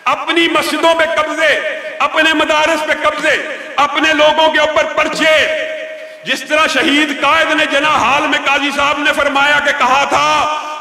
اپنی مسجدوں پہ قبضے، اپنے مدارس پہ قبضے، اپنے لوگوں کے اوپر پرچے. جس طرح شہید قائد نے جناح حال میں قاضی صاحب نے فرمایا کہ کہا تھا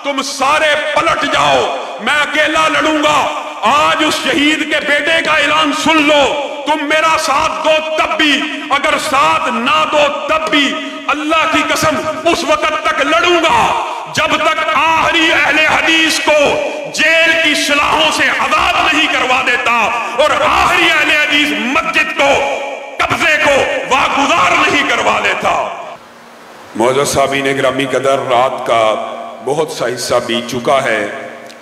تم سارے پلٹ جاؤ، میں اکیلا لڑوں گا. آج اس شہید کے بیٹے کا اعلان سن لو، تم میرا ساتھ دو تب بھی، اگر ساتھ نہ دو تب بھی اللہ کی قسم اس وقت تک لڑوں گا جب تک آخری اہل حدیث کو جیل کی سلاحوں سے آزاد نہیں کروا دیتا اور آخری اہل حدیث مسجد کو قبضے کو واگزار نہیں کروا لیتا. معزز سامعین گرامی قدر، رات کا بہت سا حصہ بیت چکا ہے.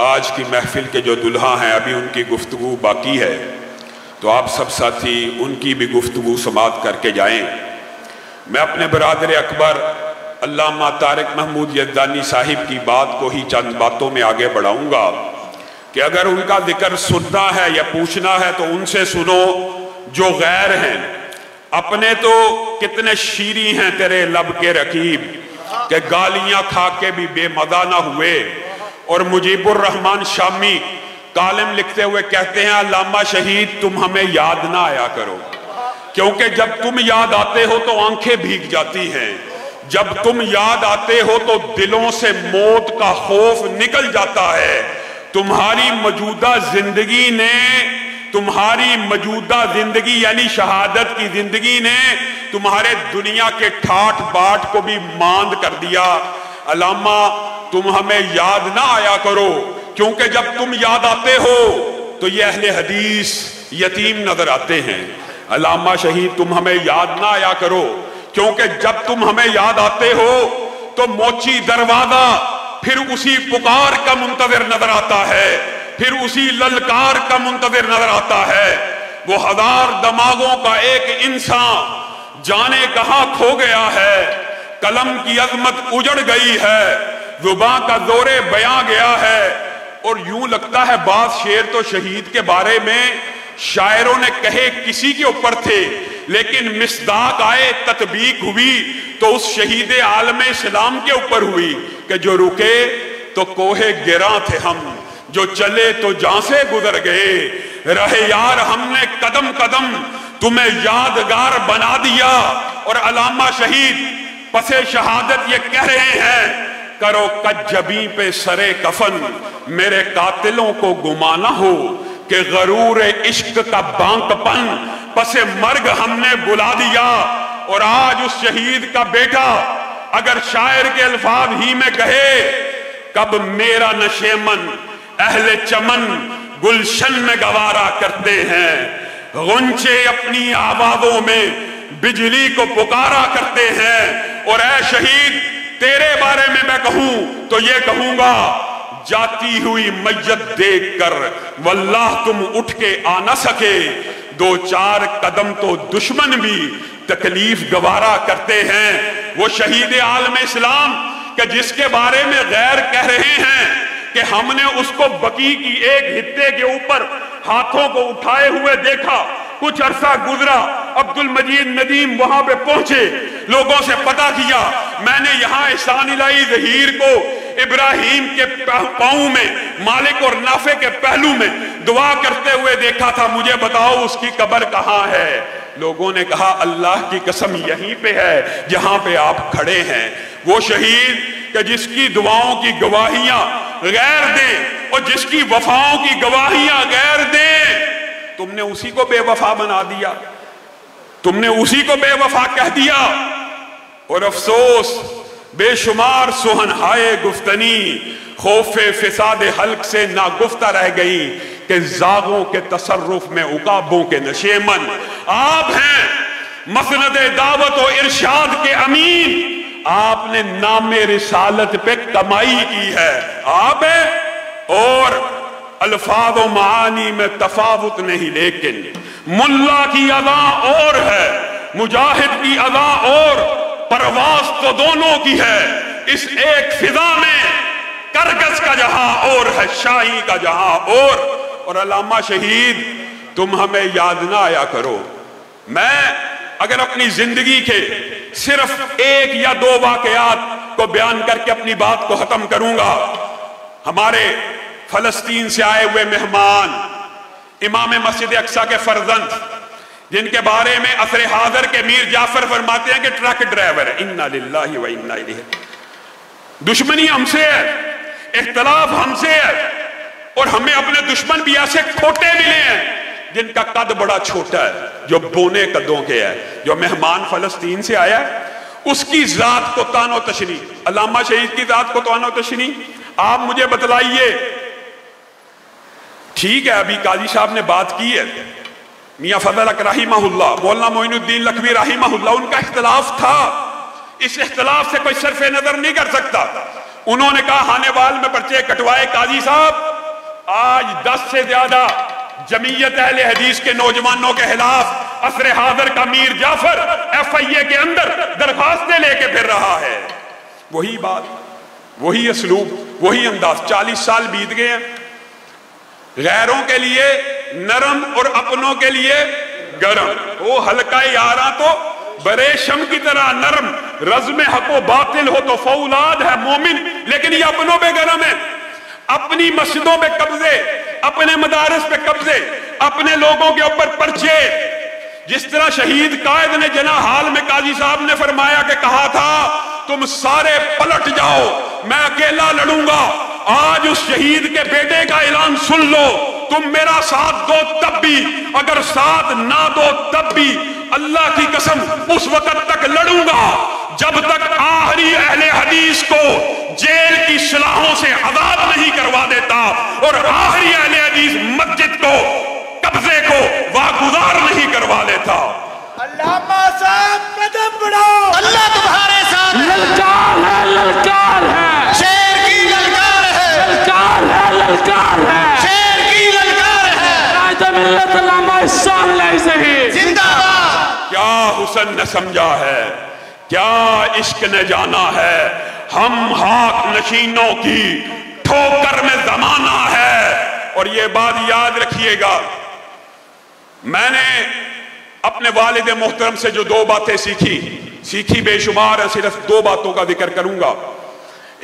آج کی محفل کے جو دلہا ہیں ابھی ان کی گفتگو باقی ہے، تو آپ سب ساتھی ان کی بھی گفتگو سماعت کر کے جائیں. میں اپنے برادر اکبر علامہ طارق محمود یزدانی صاحب کی بات کو ہی چند باتوں میں آگے بڑھاؤں گا کہ اگر ان کا ذکر سننا ہے یا پوچھنا ہے تو ان سے سنو جو غیر ہیں. اپنے تو کتنے شیریں ہیں تیرے لب کے رقیب کہ گالیاں کھا کے بھی بے مزہ نہ ہوئے. اور مجیب الرحمن شامی کالم لکھتے ہوئے کہتے ہیں علامہ شہید تم ہمیں یاد نہ آیا کرو، کیونکہ جب تم یاد آتے ہو تو آنکھیں بھیگ جاتی ہیں، جب تم یاد آتے ہو تو دلوں سے موت کا خوف نکل جاتا ہے. تمہاری موجودہ زندگی یعنی شہادت کی زندگی نے تمہارے دنیا کے ٹھاٹ باٹ کو بھی ماند کر دیا. علامہ تم ہمیں یاد نہ آیا کرو، کیونکہ جب تم یاد آتے ہو تو یہ اہل حدیث یتیم نظر آتے ہیں. علامہ شہید تم ہمیں یاد نہ آیا کرو، کیونکہ جب تم ہمیں یاد آتے ہو تو موچی دروازہ پھر اسی پکار کا منتظر نظر آتا ہے، پھر اسی للکار کا منتظر نظر آتا ہے. وہ ہزار دماغوں کا ایک انسان جانے کہاں کھو گیا ہے، قلم کی عظمت اجڑ گئی ہے، زبان کا زور بیاں گیا ہے. اور یوں لگتا ہے بعض شعر تو شہید کے بارے میں شاعروں نے کہے کسی کے اوپر تھے، لیکن مصداق آئے تطبیق ہوئی تو اس شہید عالم اسلام کے اوپر ہوئی کہ جو رکے تو کوہ گراں تھے ہم، جو چلے تو جاں سے گزر گئے، رہے یار ہم نے قدم قدم تمہیں یادگار بنا دیا. اور علامہ شہید پس شہادت یہ کہہ رہے ہیں کرو کجبی پہ سرے کفن، میرے قاتلوں کو گما نہ ہو کہ غرور عشق کا بانک پن پس مرگ ہم نے بلا دیا. اور آج اس شہید کا بیٹا اگر شاعر کے الفاظ ہی میں کہے کب میرا نشیمن اہل چمن گلشن میں گوارا کرتے ہیں، غنچے اپنی آوازوں میں بجلی کو پکارا کرتے ہیں. اور اے شہید تیرے بارے میں کہوں تو یہ کہوں گا جاتی ہوئی میت دیکھ کر واللہ تم اٹھ کے آ نہ سکے، دو چار قدم تو دشمن بھی تکلیف گوارا کرتے ہیں. وہ شہید عالم اسلام کہ جس کے بارے میں غیر کہہ رہے ہیں کہ ہم نے اس کو بقی کی ایک حتے کے اوپر ہاتھوں کو اٹھائے ہوئے دیکھا. کچھ عرصہ گزرا، عبد المجید ندیم وہاں پہ پہنچے، لوگوں سے پتہ کیا، میں نے یہاں احسان الہی ظہیر کو ابراہیم کے پاؤں میں، مالک اور نافع کے پہلو میں دعا کرتے ہوئے دیکھا تھا، مجھے بتاؤ اس کی قبر کہاں ہے؟ لوگوں نے کہا اللہ کی قسم یہیں پہ ہے جہاں پہ آپ کھڑے ہیں. وہ شہید کہ جس کی دعاؤں کی گواہیاں غیر دیں اور جس کی وفاؤں کی گواہیاں غیر دیں، تم نے اسی کو بے وفا بنا دیا، تم نے اسی کو بے وفا کہہ دیا. اور افسوس بے شمار سہنہائے گفتنی خوف فساد حلق سے ناگفتہ رہ گئی کہ زاغوں کے تصرف میں عقابوں کے نشیمن. آپ ہیں مسند دعوت و ارشاد کے امین، آپ نے نام رسالت پہ کمائی کی ہے، آپ ہیں. اور الفاظ و معانی میں تفاوت نہیں، لیکن ملا کی ادا اور ہے، مجاہد کی ادا اور، پرواز تو دونوں کی ہے. اس ایک فضا میں کرگس کا جہاں اور ہے، شاہی کا جہاں اور علامہ شہید تم ہمیں یاد نہ آیا کرو. میں اگر اپنی زندگی کے صرف ایک یا دو واقعات کو بیان کر کے اپنی بات کو ختم کروں گا. ہمارے فلسطین سے آئے ہوئے مہمان امام مسجد اقصی کے فرزند جن کے بارے میں عصر حاضر کے میر جعفر فرماتے ہیں کہ ٹرک ڈرائیور ہے، انا للہ و انا الیہ۔ دشمنی ہم سے ہے، اختلاف ہم سے ہے، اور ہمیں اپنے دشمن بھی ایسے کھوٹے ملے ہیں جن کا قد بڑا چھوٹا ہے، جو بونے قدوں کے ہے۔ جو مہمان فلسطین سے آیا ہے اس کی ذات کو طعن و تشنیع، علامہ شہید کی ذات کو طعن و تشنیع، آپ مجھے بتلائیے۔ ٹھیک ہے، ابھی قاضی صاحب نے بات کی ہے، میاں فضل حق رحمہ اللہ، مولانا معین الدین لکھوی رحمہ اللہ، ان کا اختلاف تھا، اس اختلاف سے کوئی صرف نظر نہیں کر سکتا۔ انہوں نے کہا ہانیوال میں پرچے کٹوائے قاضی صاحب، آج 10 سے زیادہ جمعیت اہل حدیث کے نوجوانوں کے خلاف عصر حاضر کا میر جعفر FIA کے اندر درخواستیں لے کے پھر رہا ہے۔ وہی بات، وہی اسلوب، وہی انداز۔ 40 سال بیت گئے ہیں، غیروں کے لیے نرم اور اپنوں کے لیے گرم۔ وہ حلقہ یاراں تو بریشم کی طرح نرم، رزم حق و باطل ہو تو فولاد ہے مومن، لیکن یہ اپنوں پہ گرم ہے۔ اپنی مسجدوں پہ قبضے، اپنے مدارس پہ قبضے، اپنے لوگوں کے اوپر پرچے۔ جس طرح شہید قائد نے جناح حال میں قاضی صاحب نے فرمایا کہ کہا تھا تم سارے پلٹ جاؤ میں اکیلا لڑوں گا، آج اس شہید کے بیٹے کا اعلان سن لو، تم میرا ساتھ دو تب بھی، اگر ساتھ نہ دو تب بھی اللہ کی قسم اس وقت تک لڑوں گا جب تک آخری اہل حدیث کو جیل کی سلاحوں سے آزاد نہیں کروا دیتا اور آخری اہل حدیث مسجد کو قبضے کو واگزار نہیں کروا لیتا۔ علامہ صاحب قدم بڑھاؤ، اللہ تمہارے ساتھ ہے، للکار ہے، للکار ہے، شیر کی للکار ہے، للکار ہے، للکار ہے، شیر کی للکار ہے، قائد ملت علامہ احسان علیہ زہیر زندہ باد۔ کیا حسن نے سمجھا ہے، کیا عشق نے جانا ہے، ہم ہاتھ نشینوں کی ٹھوکر میں زمانہ ہے۔ اور یہ بات یاد رکھیے گا، میں نے اپنے والد محترم سے جو 2 باتیں سیکھی بے شمار ہے، صرف 2 باتوں کا ذکر کروں گا۔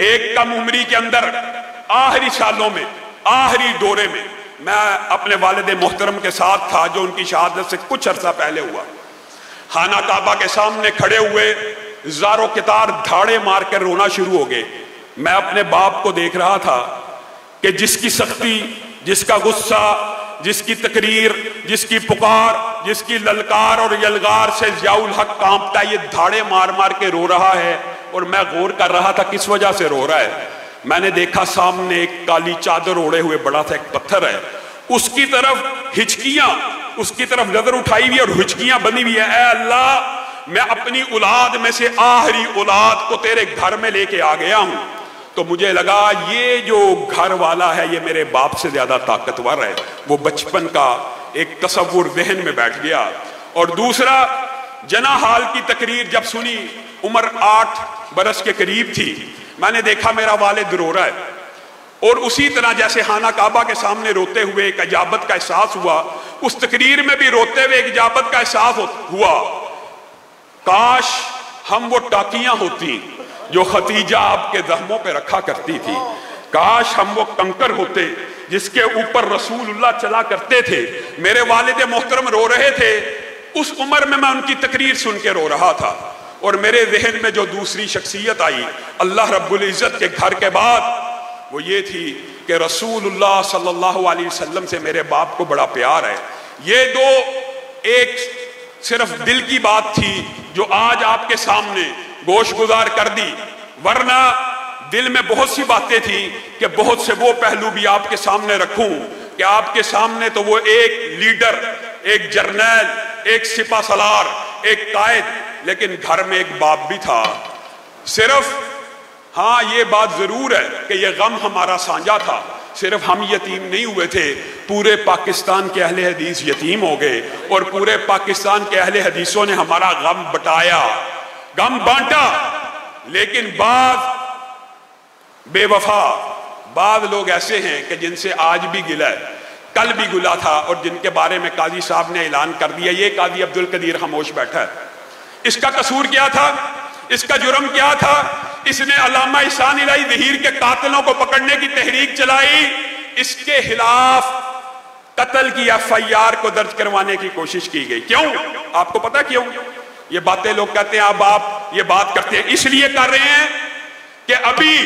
ایک کم عمری کے اندر آخری سالوں میں، آخری دورے میں میں اپنے والد محترم کے ساتھ تھا جو ان کی شہادت سے کچھ عرصہ پہلے ہوا۔ خانہ کعبہ کے سامنے کھڑے ہوئے زاروں کتار دھاڑے مار کر رونا شروع ہو گئے۔ میں اپنے باپ کو دیکھ رہا تھا کہ جس کی سختی، جس کا غصہ، جس کی تقریر، جس کی پکار، جس کی للکار اور یلغار سے ضیاء الحق کانپتا ہے، یہ دھاڑے مار مار کے رو رہا ہے۔ اور میں غور کر رہا تھا کس وجہ سے رو رہا ہے۔ میں نے دیکھا سامنے ایک کالی چادر اوڑے ہوئے بڑا سا ایک پتھر ہے، اس کی طرف ہچکیاں، اس کی طرف نظر اٹھائی ہوئی اور ہچکیاں بنی ہوئی ہیں۔ اے اللہ، میں اپنی اولاد میں سے آخری اولاد کو تیرے گھر میں لے کے آ گیا ہوں۔ تو مجھے لگا یہ جو گھر والا ہے یہ میرے باپ سے زیادہ طاقتور ہے۔ وہ بچپن کا ایک تصور ذہن میں بیٹھ گیا۔ اور دوسرا، جناح حال کی تقریر جب سنی، عمر 8 برس کے قریب تھی، میں نے دیکھا میرا والد رو رہا ہے، اور اسی طرح جیسے خانہ کعبہ کے سامنے روتے ہوئے ایک عجابت کا احساس ہوا، اس تقریر میں بھی روتے ہوئے ایک عجابت کا احساس ہوا۔ کاش ہم وہ ٹاکیاں ہوتی جو ختیجہ آپ کے زخموں پہ رکھا کرتی تھی، کاش ہم وہ کنکر ہوتے جس کے اوپر رسول اللہ چلا کرتے تھے۔ میرے والد محترم رو رہے تھے، اس عمر میں ان کی تقریر سن کے رو رہا تھا، اور میرے ذہن میں جو دوسری شخصیت آئی اللہ رب العزت کے گھر کے بعد، وہ یہ تھی کہ رسول اللہ صلی اللہ علیہ وسلم سے میرے باپ کو بڑا پیار ہے۔ یہ 2 ایک صرف دل کی بات تھی جو آج آپ کے سامنے گوش گزار کر دی، ورنہ دل میں بہت سی باتیں تھیں کہ بہت سے وہ پہلو بھی آپ کے سامنے رکھوں کہ آپ کے سامنے تو وہ ایک لیڈر، ایک جرنیل، ایک سپہ سالار، ایک قائد، لیکن گھر میں ایک باپ بھی تھا۔ صرف ہاں یہ بات ضرور ہے کہ یہ غم ہمارا سانجا تھا، صرف ہم یتیم نہیں ہوئے تھے، پورے پاکستان کے اہل حدیث یتیم ہو گئے، اور پورے پاکستان کے اہل حدیثوں نے ہمارا غم بٹایا، غم بانٹا۔ لیکن بعض بے وفا، بعض لوگ ایسے ہیں کہ جن سے آج بھی گلہ ہے، کل بھی گلہ تھا، اور جن کے بارے میں قاضی صاحب نے اعلان کر دیا۔ یہ قاضی عبد القدیر خاموش بیٹھا ہے، اس کا قصور کیا تھا؟ اس کا جرم کیا تھا؟ اس نے علامہ احسان الہی ظہیر کے قاتلوں کو پکڑنے کی تحریک چلائی، اس کے خلاف قتل کی FIR کو درج کروانے کی کوشش کی گئی. کیوں؟ آپ کو پتا کیوں؟ یہ باتیں لوگ کہتے ہیں اب آپ یہ بات کرتے ہیں اس لیے کر رہے ہیں کہ ابھی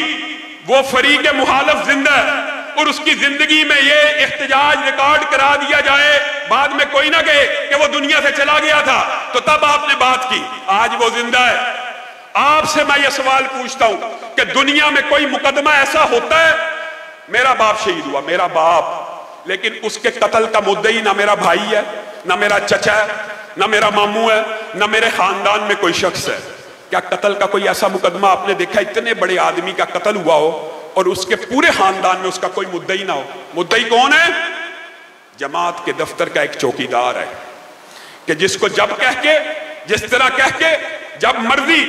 وہ فریق محالف زندہ ہے اور اس کی زندگی میں یہ احتجاج ریکارڈ کرا دیا جائے، بعد میں کوئی نہ کہے کہ وہ دنیا سے چلا گیا تھا، تو تب آپ نے بات کی. آج وہ زندہ ہے. آپ سے میں یہ سوال پوچھتا ہوں کہ دنیا میں کوئی مقدمہ ایسا ہوتا ہے؟ میرا باپ شہید ہوا، میرا باپ، لیکن اس کے قتل کا مدعی نہ میرا بھائی ہے، نہ میرا چچا ہے، نہ میرا ماموں ہے، نہ میرے خاندان میں کوئی شخص ہے. کیا قتل کا کوئی ایسا مقدمہ آپ نے دیکھا اتنے بڑے آدمی کا قتل ہوا ہو اور اس کے پورے خاندان میں اس کا کوئی مدعی نہ ہو؟ مدعی کون ہے؟ جماعت کے دفتر کا ایک چوکیدار ہے کہ جس کو جب کہہ کے، جس طرح کہہ کے، جب مرضی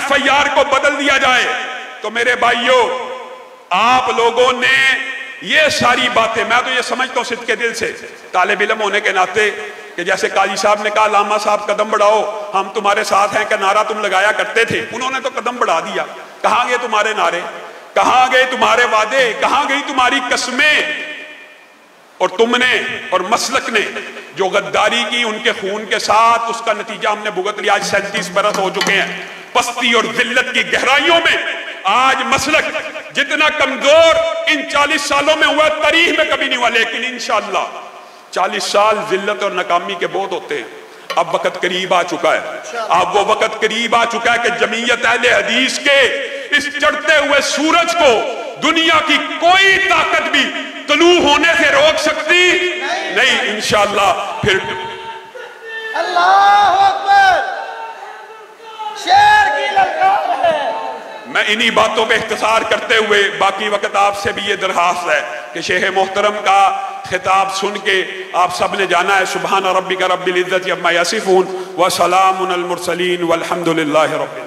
FIR کو بدل دیا جائے. تو میرے بھائیوں، آپ لوگوں نے یہ ساری باتیں، میں تو یہ سمجھتا ہوں صدق کے دل سے طالب علم ہونے کے ناطے کہ جیسے قاضی صاحب نے کہا علامہ صاحب قدم بڑھاؤ، ہم تمہارے ساتھ ہیں، کہ نعرہ تم لگایا کرتے تھے، انہوں نے تو قدم بڑھا دیا. کہاں گئے تمہارے نعرے؟ کہاں گئے تمہارے وعدے؟ کہاں گئی تمہاری قسمیں؟ اور تم نے اور مسلک نے جو غداری کی ان کے خون کے ساتھ، اس کا نتیجہ ہم نے بھگت لیا. آج 37 برس ہو چکے ہیں. پستی اور ذلت کی گہرائیوں میں آج مسلک جتنا کمزور ان 40 سالوں میں ہوا تاریخ میں کبھی نہیں ہوا، لیکن انشاءاللہ 40 سال ذلت اور ناکامی کے بہت ہوتے ہیں. اب وقت قریب آ چکا ہے، اب وہ وقت قریب آ چکا ہے کہ جمعیت اہل حدیث کے اس چڑھتے ہوئے سورج کو دنیا کی کوئی طاقت بھی طلوع ہونے سے روک سکتی نہیں. انشاءاللہ پھر اللہ اکبر، شیر کی للکار ہے. میں انہی باتوں پہ اختصار کرتے ہوئے باقی وقت آپ سے بھی یہ درخواست ہے کہ شیخ محترم کا خطاب سن کے آپ سب نے جانا ہے. سبحان ربک رب العزت عما یصفون وسلام علی المرسلین والحمد للہ رب العالمین.